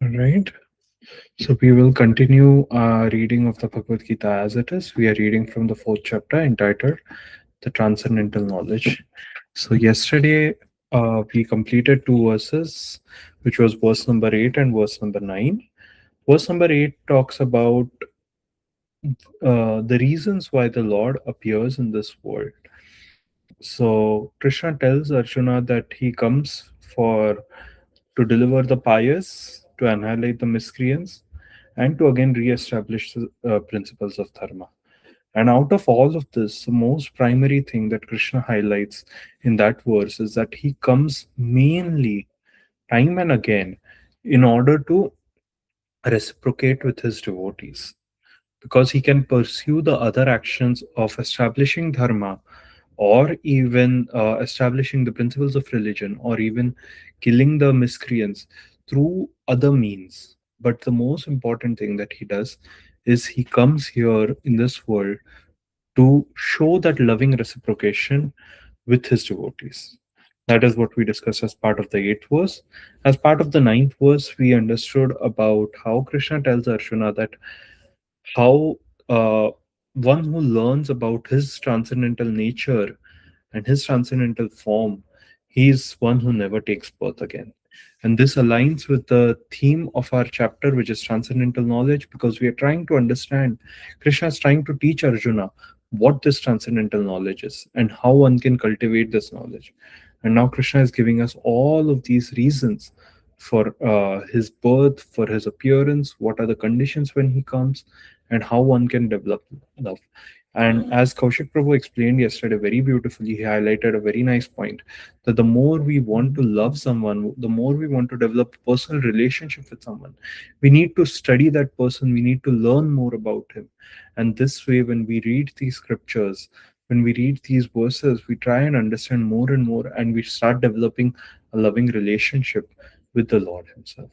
All right. So we will continue our reading of the Bhagavad Gita as it is. We are reading from the fourth chapter entitled The Transcendental Knowledge. So yesterday we completed two verses, which was verse number 8 and verse number 9. Verse number 8 talks about the reasons why the Lord appears in this world. So Krishna tells Arjuna that he comes for to deliver the pious, to annihilate the miscreants, and to again re-establish the principles of dharma. And out of all of this, the most primary thing that Krishna highlights in that verse is that he comes mainly, time and again, in order to reciprocate with his devotees, because he can pursue the other actions of establishing dharma, or even establishing the principles of religion, or even killing the miscreants through other means. But the most important thing that he does is he comes here in this world to show that loving reciprocation with his devotees. That is what we discussed as part of the eighth verse. As part of the ninth verse, we understood about how Krishna tells Arjuna that how one who learns about his transcendental nature and his transcendental form, he is one who never takes birth again. And this aligns with the theme of our chapter, which is transcendental knowledge, because we are trying to understand, Krishna is trying to teach Arjuna what this transcendental knowledge is and how one can cultivate this knowledge. And now Krishna is giving us all of these reasons for his birth, for his appearance, what are the conditions when he comes, and how one can develop love. And as Kaushik Prabhu explained yesterday very beautifully, he highlighted a very nice point that the more we want to love someone, the more we want to develop a personal relationship with someone, we need to study that person, we need to learn more about him. And this way, when we read these scriptures, when we read these verses, we try and understand more and more, and we start developing a loving relationship with the Lord Himself.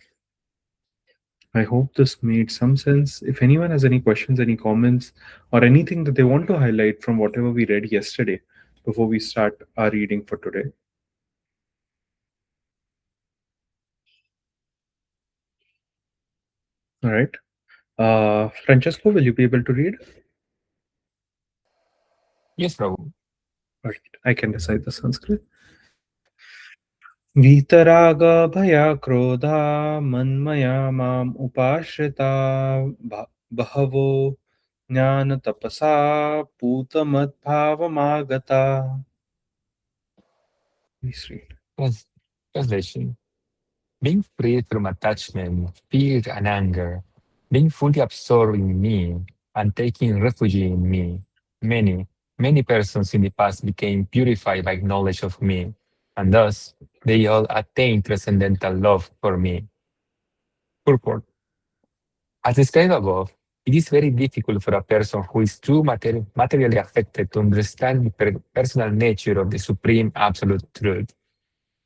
I hope this made some sense. If anyone has any questions, any comments, or anything that they want to highlight from whatever we read yesterday before we start our reading for today. All right. Francesco, will you be able to read? Yes, Prabhu. All right. I can recite the Sanskrit. वीतराग भया क्रोधा मन्मया माम उपाश्रिता बहवो ज्ञान तपसा पूतमद्भावमागता. Please read. Translation. Being free from attachment, fear, and anger, being fully absorbed in me, and taking refuge in me, many, many persons in the past became purified by knowledge of me, and thus they all attained transcendental love for me. Purport. As described above, it is very difficult for a person who is too materially affected to understand the personal nature of the supreme absolute truth.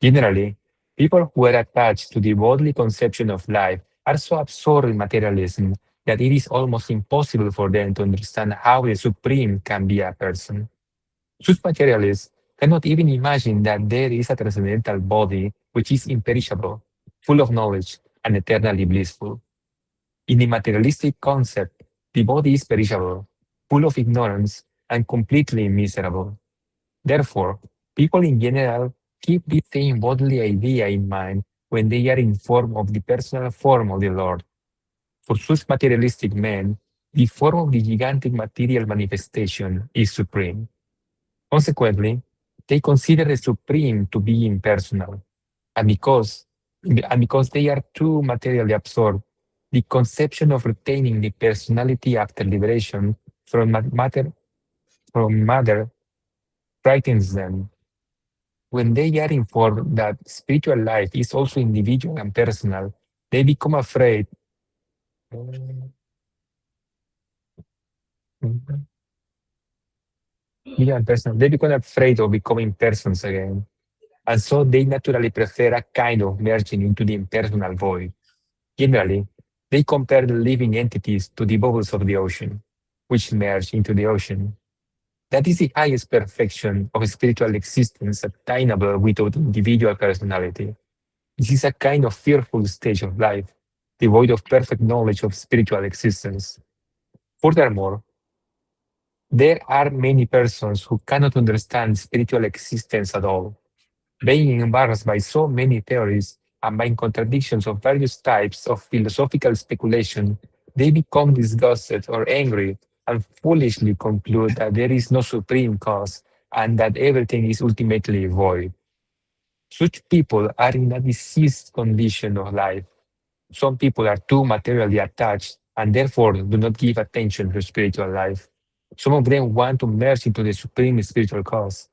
Generally, people who are attached to the worldly conception of life are so absorbed in materialism that it is almost impossible for them to understand how the supreme can be a person. Such materialists cannot even imagine that there is a transcendental body which is imperishable, full of knowledge, and eternally blissful. In the materialistic concept, the body is perishable, full of ignorance, and completely miserable. Therefore, people in general keep the same bodily idea in mind when they are informed of the personal form of the Lord. For such materialistic men, the form of the gigantic material manifestation is supreme. Consequently, they consider the supreme to be impersonal, and because they are too materially absorbed, the conception of retaining the personality after liberation from matter frightens them. When they are informed that spiritual life is also individual and personal, they become afraid. Yeah, personal. They become afraid of becoming persons again. And so they naturally prefer a kind of merging into the impersonal void. Generally, they compare the living entities to the bubbles of the ocean, which merge into the ocean. That is the highest perfection of spiritual existence attainable without individual personality. This is a kind of fearful stage of life. devoid of perfect knowledge of spiritual existence. Furthermore, there are many persons who cannot understand spiritual existence at all. Being embarrassed by so many theories and by contradictions of various types of philosophical speculation, they become disgusted or angry and foolishly conclude that there is no supreme cause and that everything is ultimately void. Such people are in a diseased condition of life. Some people are too materially attached and therefore do not give attention to spiritual life. Some of them want to merge into the supreme spiritual cause,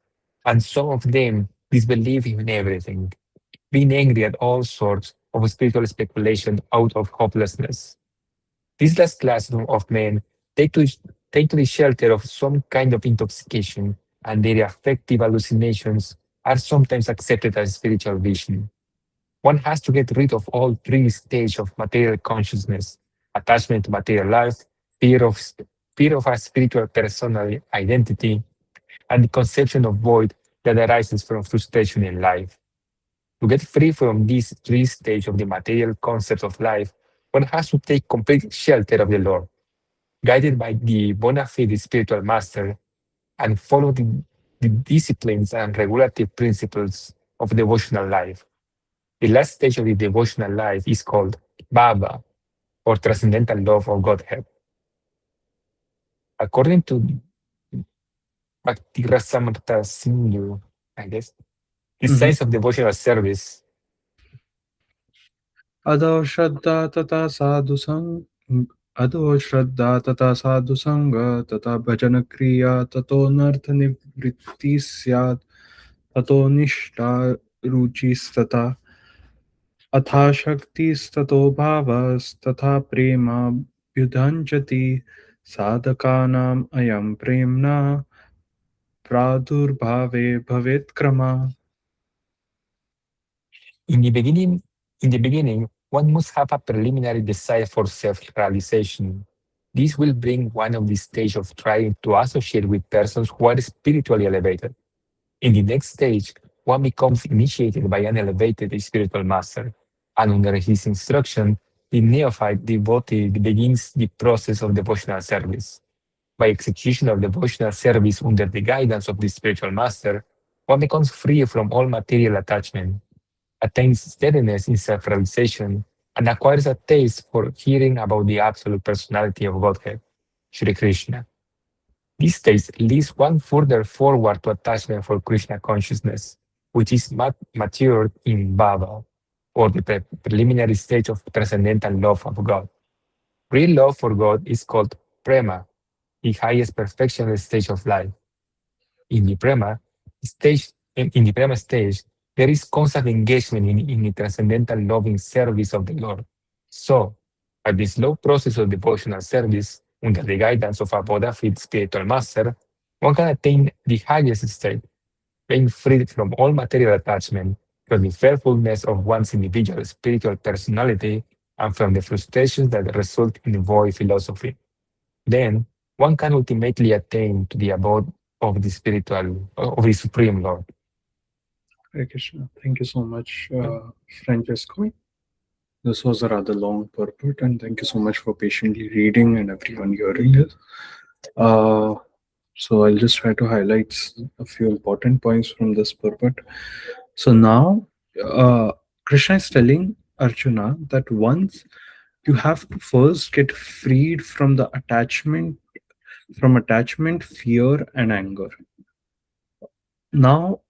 and some of them disbelieve in everything, being angry at all sorts of spiritual speculation out of hopelessness. This last class of men take to, take to the shelter of some kind of intoxication, and their affective hallucinations are sometimes accepted as spiritual vision. One has to get rid of all three stages of material consciousness: attachment to material life, fear of, fear of a spiritual personal identity, and the conception of void that arises from frustration in life. To get free from these three stages of the material concept of life, one has to take complete shelter of the Lord, guided by the bona fide spiritual master, and follow the disciplines and regulative principles of devotional life. The last stage of the devotional life is called Baba, or transcendental love of Godhead. According to Bhakti Rasamrita Sindhu, I guess, the Mhm. science of devotional service. अदो श्रद्धा तथा साधु संग अदो श्रद्धा तथा साधु संग तथा भजन क्रिया ततो north निवृत्ति स्यात् ततो निष्ठा रुचिस्तथा अथा शक्तिस्ततो भावस्तथा प्रेमाभ्युदञ्चति साधकानाम् अयं प्रेम्णा प्रादुर्भावे भवेत् क्रमः. In the beginning, one must have a preliminary desire for self-realization. This will bring one of the stage of trying to associate with persons who are spiritually elevated. In the next stage, one becomes initiated by an elevated spiritual master, and under his instruction, the neophyte devotee begins the process of devotional service. By execution of devotional service under the guidance of the spiritual master, one becomes free from all material attachment, attains steadiness in self-realization, and acquires a taste for hearing about the absolute personality of Godhead, Shri Krishna. This stage leads one further forward to attachment for Krishna consciousness, which is matured in Bhava, or the preliminary stage of transcendental love of God. Real love for God is called prema, the highest perfectional stage of life. In the prema in the prema stage, there is constant engagement in the transcendental loving service of the Lord. So, by this slow process of devotional service, under the guidance of a bona fide spiritual master, one can attain the highest state, being freed from all material attachment, from the fearfulness of one's individual spiritual personality, and from the frustrations that result in void philosophy. Then, one can ultimately attain to the abode of the spiritual, of the Supreme Lord. Hare Krishna. Thank you so much, Francesco. This was a rather long purport, and thank you so much for patiently reading and everyone hearing it. Uh, so I'll just try to highlight a few important points from this purport. So now, Krishna is telling Arjuna that once you have to first get freed from the attachment, fear, and anger. Now,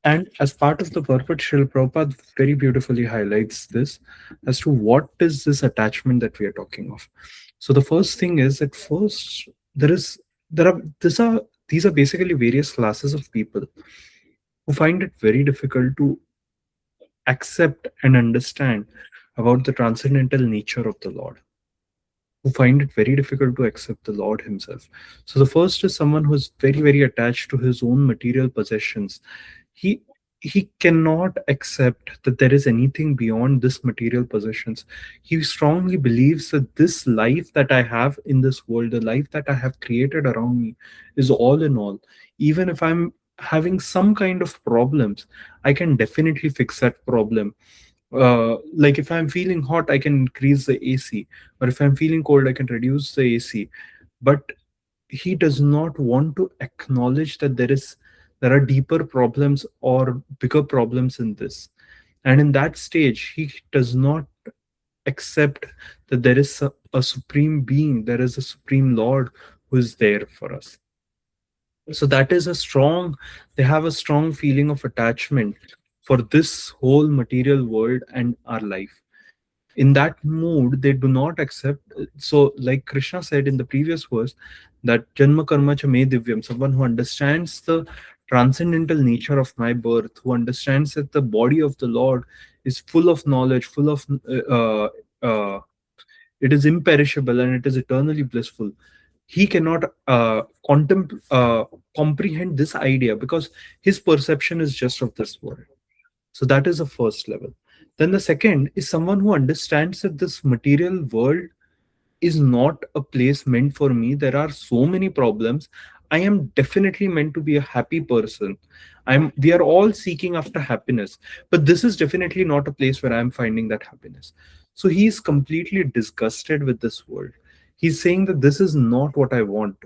and as part of the purport, Srila Prabhupada very beautifully highlights this as to what is this attachment that we are talking of. So the first thing is at first there is there are these are basically various classes of people who find it very difficult to accept and understand about the transcendental nature of the Lord, who find it very difficult to accept the Lord Himself. So the first is someone who is very, very attached to his own material possessions. He he cannot accept that there is anything beyond this material possessions. He strongly believes that this life that I have in this world, the life that I have created around me, is all in all. Even if I'm having some kind of problems, I can definitely fix that problem Like if I'm feeling hot, I can increase the AC, or if I'm feeling cold, I can reduce the AC. But he does not want to acknowledge that there are deeper problems or bigger problems in this. And in that stage, he does not accept that there is a supreme being, there is a supreme Lord who is there for us. So that is a strong, they have a strong feeling of attachment for this whole material world and our life. In that mood, they do not accept. So like Krishna said in the previous verse, that janma karma cha me divyam, someone who understands the transcendental nature of my birth, who understands that the body of the Lord is full of knowledge, full of it is imperishable and it is eternally blissful. He cannot comprehend this idea because his perception is just of this world. So that is the first level. Then the second is someone who understands that this material world is not a place meant for me. There are so many problems. I am definitely meant to be a happy person. We are all seeking after happiness, but this is definitely not a place where I'm finding that happiness. So he is completely disgusted with this world. He's saying that this is not what I want.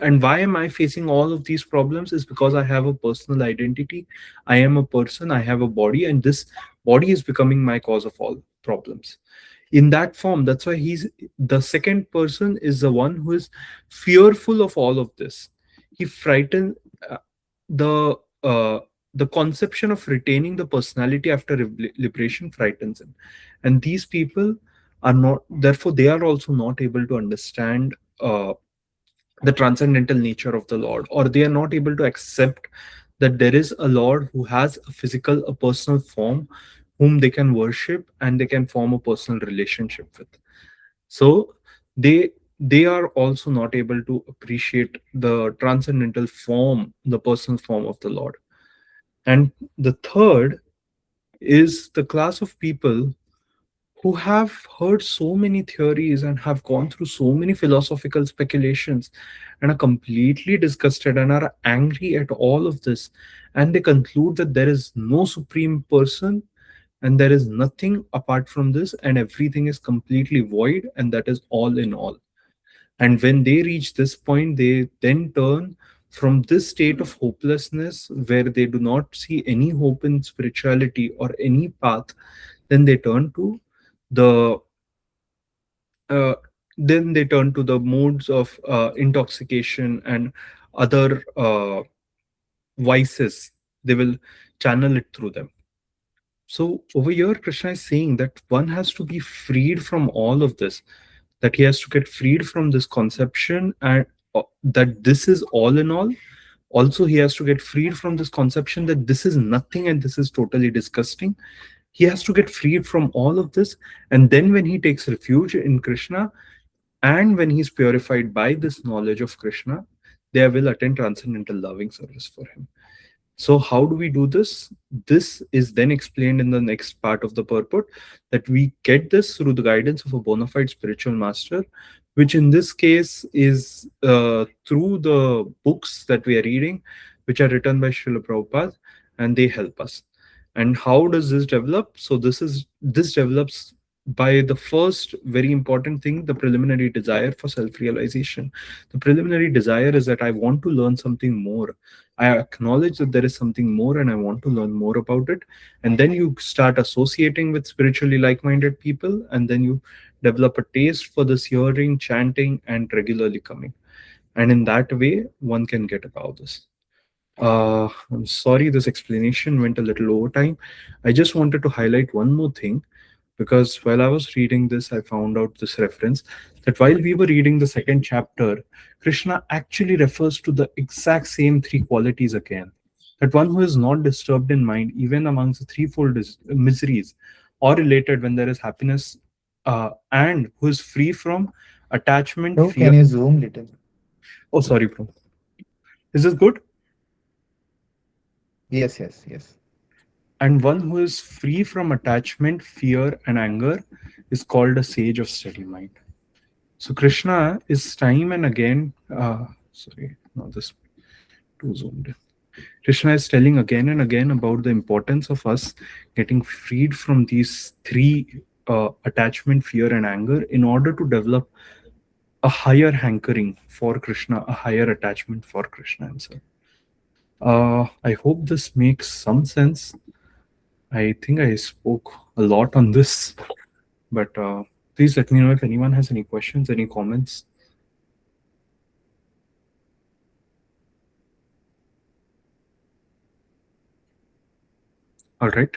And why am I facing all of these problems is because I have a personal identity. I am a person, I have a body, and this body is becoming my cause of all problems. In that form, that's why he's the second person is the one who is fearful of all of this. He frightened uh, the uh, the conception of retaining the personality after liberation frightens him. And these people are not, therefore they are also not able to understand the transcendental nature of the Lord, or they are not able to accept that there is a Lord who has a physical, a personal form whom they can worship and they can form a personal relationship with. So they are also not able to appreciate the transcendental form, the personal form of the Lord. And the third is the class of people who have heard so many theories and have gone through so many philosophical speculations and are completely disgusted and are angry at all of this. And they conclude that there is no supreme person and there is nothing apart from this, and everything is completely void, and that is all in all. And when they reach this point, they then turn from this state of hopelessness where they do not see any hope in spirituality or any path, then they turn to the uh, the modes of intoxication and other vices. They will channel it through them. So over here, Krishna is saying that one has to be freed from all of this, that he has to get freed from this conception and that this is all in all. Also, he has to get freed from this conception that this is nothing and this is totally disgusting. He has to get freed from all of this. And then when he takes refuge in Krishna, and when he's purified by this knowledge of Krishna, they will attend transcendental loving service for him. So, how do we do this? This is then explained in the next part of the purport, that we get this through the guidance of a bona fide spiritual master, which in this case is through the books that we are reading, which are written by Srila Prabhupada, and they help us. And how does this develop? So, this develops by the first very important thing, the preliminary desire for self realization. The preliminary desire is that I want to learn something more. I acknowledge that there is something more and I want to learn more about it. And then you start associating with spiritually like minded people, and then you develop a taste for this hearing, chanting, and regularly coming. And in that way, one can get about this. I'm sorry this explanation went a little over time. I just wanted to highlight one more thing, because while I was reading this, I found out this reference, that while we were reading the second chapter, Krishna actually refers to the exact same three qualities again. That one who is not disturbed in mind, even amongst the threefold miseries, or related when there is happiness, and who is free from attachment, Bro, fear. can you zoom little? Oh, sorry, bro. Is this good? Yes, yes, yes. And one who is free from attachment, fear, and anger is called a sage of steady mind. So Krishna is time and again, sorry, no, this too zoomed in. Krishna is telling again and again about the importance of us getting freed from these three attachment, fear, and anger in order to develop a higher hankering for Krishna, a higher attachment for Krishna himself. I hope this makes some sense. I think I spoke a lot on this, but please let me know if anyone has any questions, any comments. All right,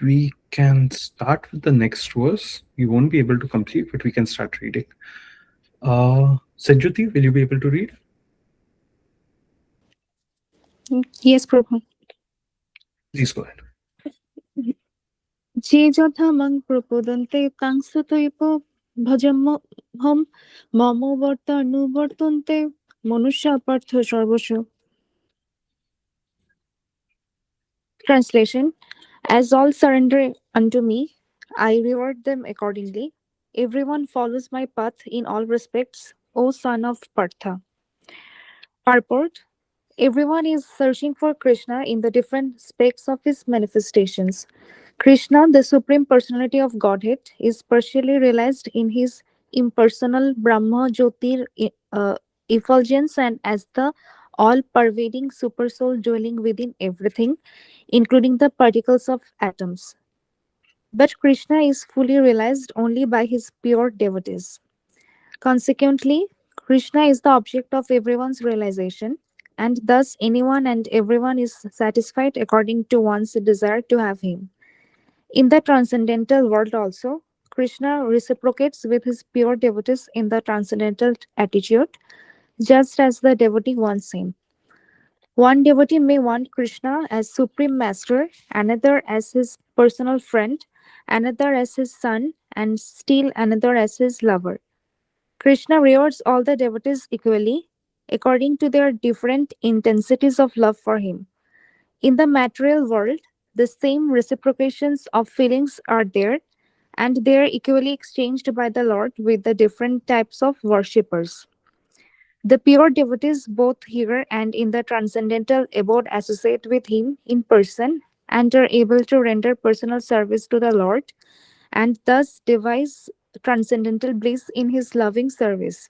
we can start with the next verse. We won't be able to complete, but we can start reading. Sanjuti, will you be able to read? Yes, Prabhu. Please go ahead. যে যথা মাং প্রপদন্তে তাংস্তৈব ভজম্যহম মম বর্তানুবর্তন্তে মনুষ্য পার্থ সর্বস্ব. Translation: As all surrender unto me, I reward them accordingly. Everyone follows my path in all respects, O son of Partha. Purport: Everyone is searching for Krishna in the different aspects of his manifestations. Krishna, the Supreme Personality of Godhead, is partially realized in his impersonal Brahma Jyotir effulgence and as the all pervading Supersoul dwelling within everything, including the particles of atoms. But Krishna is fully realized only by his pure devotees. Consequently, Krishna is the object of everyone's realization, and thus anyone and everyone is satisfied according to one's desire to have him. In the transcendental world also, Krishna reciprocates with his pure devotees in the transcendental attitude, just as the devotee wants him. One devotee may want Krishna as supreme master, another as his personal friend, another as his son, and still another as his lover. Krishna rewards all the devotees equally, according to their different intensities of love for him. In the material world, the same reciprocations of feelings are there, and they are equally exchanged by the Lord with the different types of worshippers. The pure devotees, both here and in the transcendental abode, associate with him in person and are able to render personal service to the Lord and thus devise transcendental bliss in his loving service.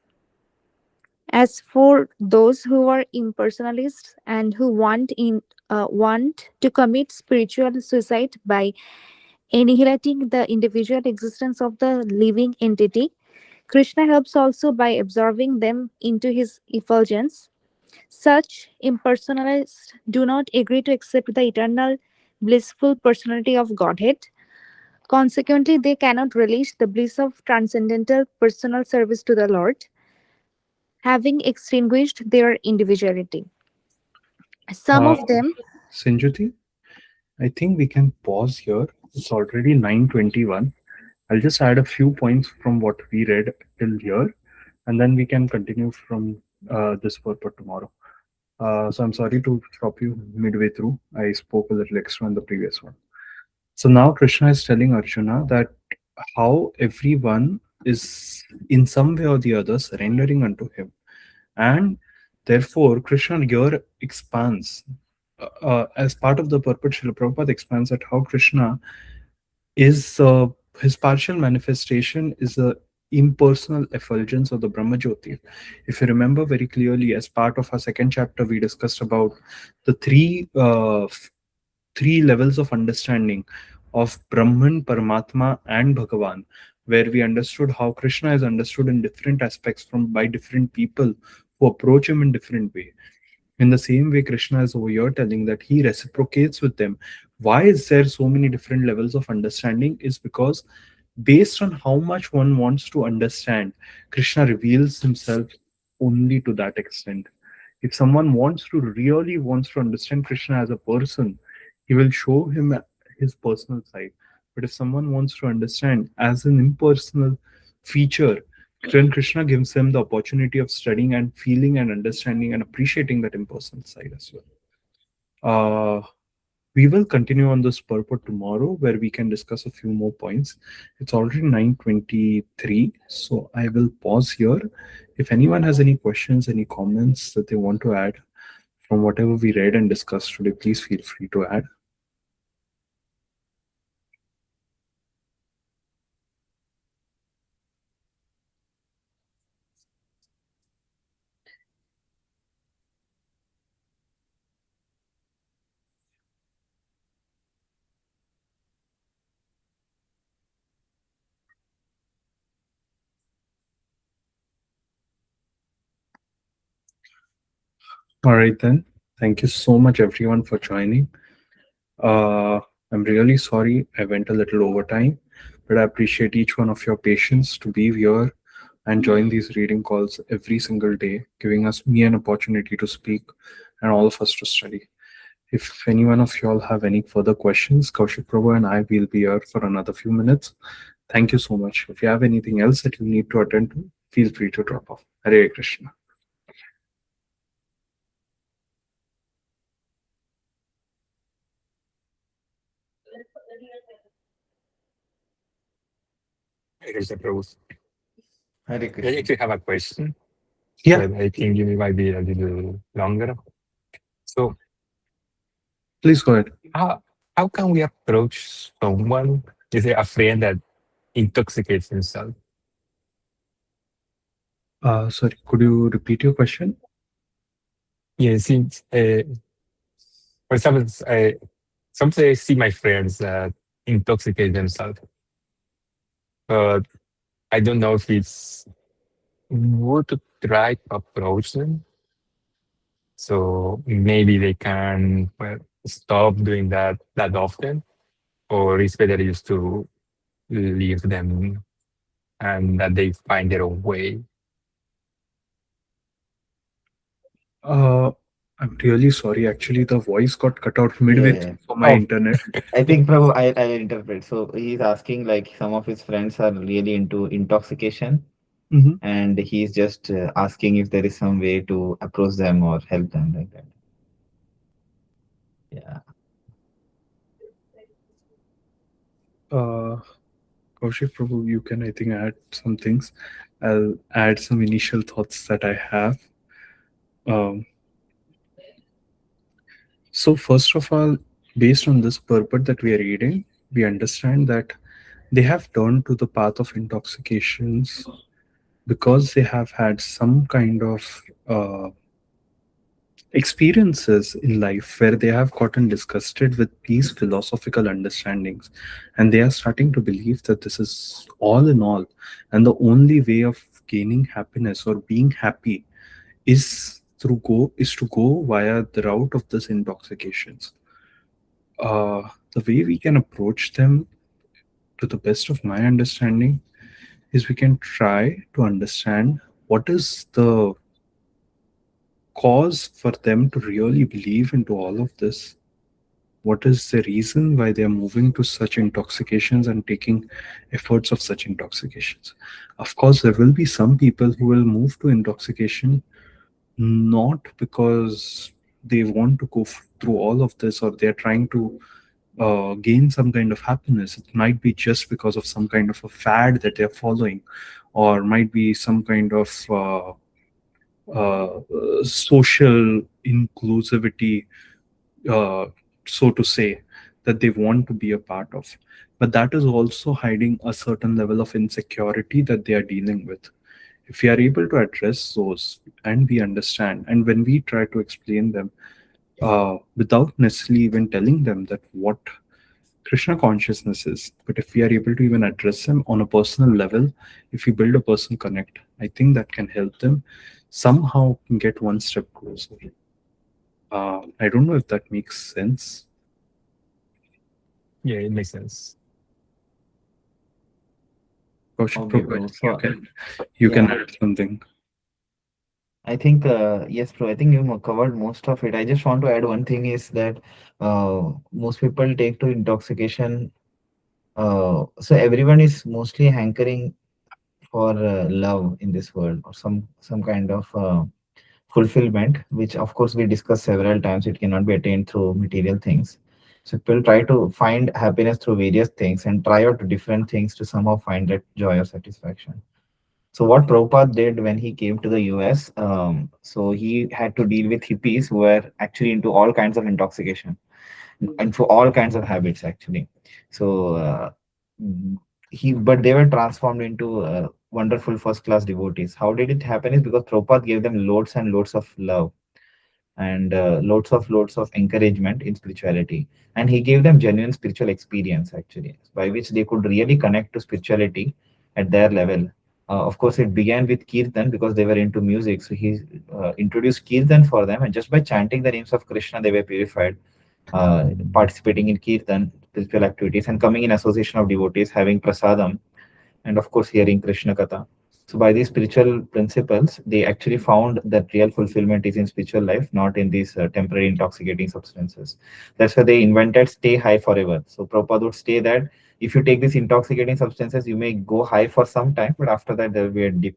As for those who are impersonalists and who want to commit spiritual suicide by annihilating the individual existence of the living entity, Krishna helps also by absorbing them into his effulgence. Such impersonalists do not agree to accept the eternal blissful personality of Godhead. Consequently, they cannot relish the bliss of transcendental personal service to the Lord, having extinguished their individuality. Some Uh, of them, Sanjuti, I think we can pause here. It's already 9:21. I'll just add a few points from what we read till here, and then we can continue from this purport tomorrow. So I'm sorry to stop you midway through. I spoke a little extra on the previous one. So now Krishna is telling Arjuna that how everyone is in some way or the other surrendering unto him. And therefore, Krishna here expands. As part of the purport, Srila Prabhupada expands at how Krishna is his partial manifestation is a impersonal effulgence of the Brahma Jyoti. If you remember very clearly, as part of our second chapter, we discussed about the three levels of understanding of Brahman, Paramatma, and Bhagavan, where we understood how Krishna is understood in different aspects from by different people who approach him in different way. In the same way, Krishna is over here telling that he reciprocates with them. Why is there so many different levels of understanding? Is because based on how much one wants to understand, Krishna reveals himself only to that extent. If someone really wants to understand Krishna as a person, he will show him his personal side. But if someone wants to understand as an impersonal feature, then Krishna gives them the opportunity of studying and feeling and understanding and appreciating that impersonal side as well. Uh, we will continue on this purport tomorrow where we can discuss a few more points. It's already 9:23, so I will pause here. If anyone has any questions, any comments that they want to add, from whatever we read and discussed today, please feel free to add. All right, then. Thank you so much, everyone, for joining. Uh, I'm really sorry I went a little over time, but I appreciate each one of your patience to be here and join these reading calls every single day, giving us me an opportunity to speak and all of us to study. If any one of you all have any further questions, Kaushik Prabhu and I will be here for another few minutes. Thank you so much. If you have anything else that you need to attend to, feel free to drop off. Hare Krishna. Here's the pros. Hare I Krishna. actually have a question, Yeah, but I think it might be a little longer. So, please go ahead. how, how can we approach someone, is it a friend that intoxicates himself? Sorry, could you repeat your question? Yeah, since, for example, sometimes I see my friends that intoxicate themselves, but I don't know if it's worth to try to approach them. So maybe they can, well, stop doing that often, or it's better just to leave them and that they find their own way. Uh, I'm really sorry. Actually, the voice got cut out Yeah, midway yeah. through for my Oh, internet. I think Prabhu, I'll interpret. So he's asking like some of his friends are really into intoxication, Mhm. and he's just asking if there is some way to approach them or help them like that. Yeah. Uh, Kaushik Prabhu, you can, I think, add some things. I'll add some initial thoughts that I have. Um, so, first of all, based on this purport that we are reading, we understand that they have turned to the path of intoxications because they have had some kind of experiences in life where they have gotten disgusted with these philosophical understandings, and they are starting to believe that this is all in all, and the only way of gaining happiness or being happy is to go via the route of this intoxications. The way we can approach them, to the best of my understanding, is we can try to understand what is the cause for them to really believe into all of this. What is the reason why they are moving to such intoxications and taking efforts of such intoxications? Of course, there will be some people who will move to intoxication not because they want to through all of this, or they're trying to gain some kind of happiness. It might be just because of some kind of a fad that they're following, or might be some kind of social inclusivity, uh, so to say, that they want to be a part of. But that is also hiding a certain level of insecurity that they are dealing with. If we are able to address those and we understand, and when we try to explain them, without necessarily even telling them that what Krishna consciousness is, but if we are able to even address them on a personal level, if we build a personal connect, I think that can help them somehow get one step closer. I don't know if that makes sense. yeah, it makes sense. Kaushik Okay, Prabhu, I Prabhu. think you So can you can yeah, add something. I think yes, Prabhu. I think you covered most of it. I just want to add one thing is that most people take to intoxication. So everyone is mostly hankering for love in this world or some kind of fulfillment, which of course we discussed several times. It cannot be attained through material things. So people try to find happiness through various things and try out different things to somehow find that joy or satisfaction. So what Prabhupada did when he came to the US, so he had to deal with hippies who were actually into all kinds of intoxication, into all kinds of habits actually. So mm, but they were transformed into wonderful first class devotees. How did it happen? Is because Prabhupada gave them loads and loads of love and loads of encouragement in spirituality, and he gave them genuine spiritual experience actually, by which they could really connect to spirituality at their level. Of course, it began with kirtan because they were into music, so he introduced kirtan for them, and just by chanting the names of Krishna they were purified, participating in kirtan spiritual activities and coming in association of devotees, having prasadam, and of course hearing Krishna Katha. So by these spiritual principles, they actually found that real fulfillment is in spiritual life, not in these temporary intoxicating substances. That's why they invented stay high forever. So Prabhupada would say that if you take these intoxicating substances, you may go high for some time, but after that there will be a dip.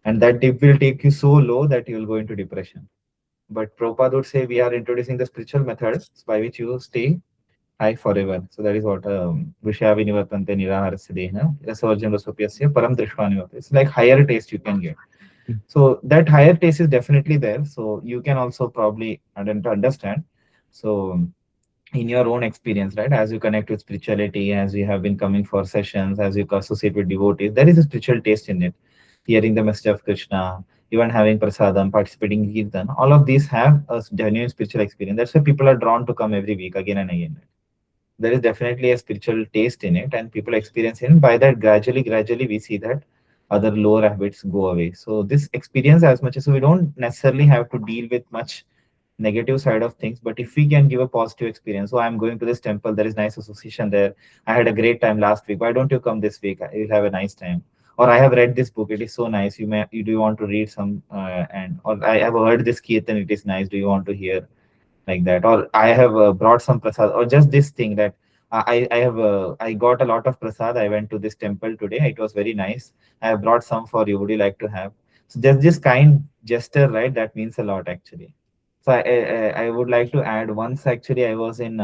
And that dip will take you so low that you will go into depression. But Prabhupada would say we are introducing the spiritual method by which you stay high forever. So that is what Vishya Vinivatante Niraharasya Dehna, Rasavarjan Rasopyasya Param Drishvanivat. It's like higher taste you can get. So that higher taste is definitely there. So you can also probably understand. So in your own experience, right? As you connect with spirituality, as you have been coming for sessions, as you associate with devotees, there is a spiritual taste in it. Hearing the message of Krishna, even having prasadam, participating in kirtan, all of these have a genuine spiritual experience. That's why people are drawn to come every week again and again. There is definitely a spiritual taste in it and people experience it. And by that, gradually, we see that other lower habits go away. So this experience, as much as we don't necessarily have to deal with much negative side of things, but if we can give a positive experience, so I'm going to this temple, there is nice association there, I had a great time last week, why don't you come this week, you'll have a nice time. Or I have read this book, it is so nice, you do you want to read some and or I have heard this kirtan, it is nice, do you want to hear, like that. Or I have brought some prasad, or just this thing that I got a lot of prasad, I went to this temple today, it was very nice, I have brought some for you, would you like to have. So just this kind gesture, right, that means a lot actually. So I would like to add, once actually I was in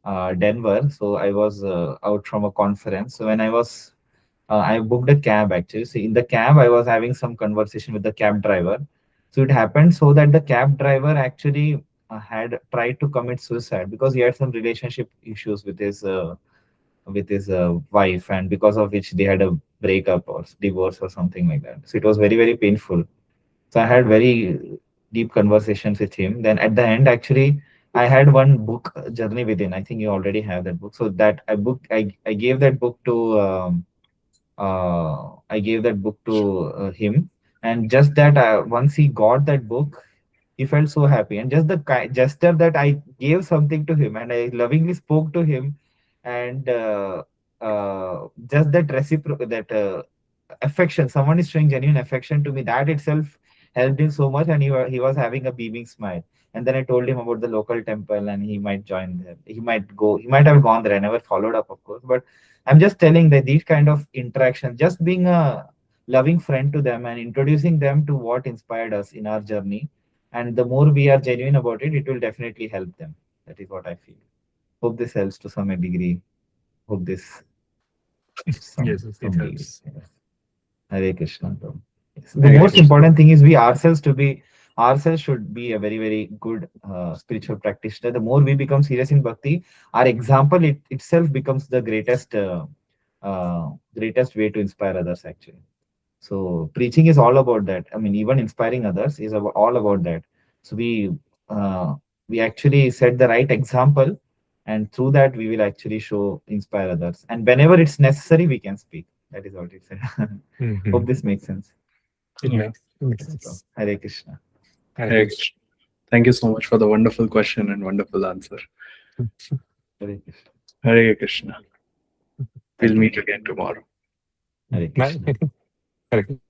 Denver, so I was out from a conference. So when I booked a cab actually. So in the cab, I was having some conversation with the cab driver. So it happened so that the cab driver actually had tried to commit suicide because he had some relationship issues with his wife, and because of which they had a breakup or divorce or something like that. So it was very painful. So I had very deep conversations with him. Then at the end, actually, I had one book, Journey Within. I think you already have that book. So that I gave that book to. I gave that book to him, and just that once he got that book, he felt so happy. And just the gesture that I gave something to him, and I lovingly spoke to him, and just that that affection, someone is showing genuine affection to me, that itself helped him so much, and he was having a beaming smile. And then I told him about the local temple, and he might join there, he might go, he might have gone there. I never followed up, of course, but I'm just telling that these kind of interaction, just being a loving friend to them and introducing them to what inspired us in our journey, and the more we are genuine about it, it will definitely help them. That is what I feel. Hope this helps to some degree. Hope this helps Yes, yes, it some degree. helps. Yes. Hare Krishna. Though. Yes. The Hare most Krishna. important thing is we ourselves to be ourselves should be a very good spiritual practitioner. The more we become serious in bhakti, our example itself becomes the greatest way to inspire others actually. So preaching is all about that. I mean, even inspiring others is all about that. So uh, we actually set the right example, and through that we will actually inspire others. And whenever it's necessary, we can speak. That is what it said. Hope Mhm. this makes sense. It Yeah. makes Yes, bro. sense. Hare Krishna. Hare Hare Krishna. Krishna. Thank you so much for the wonderful question and wonderful answer. Hare Krishna. Hare Krishna. We'll Thank you. meet again tomorrow. Hare Bye. Krishna. Hare Krishna.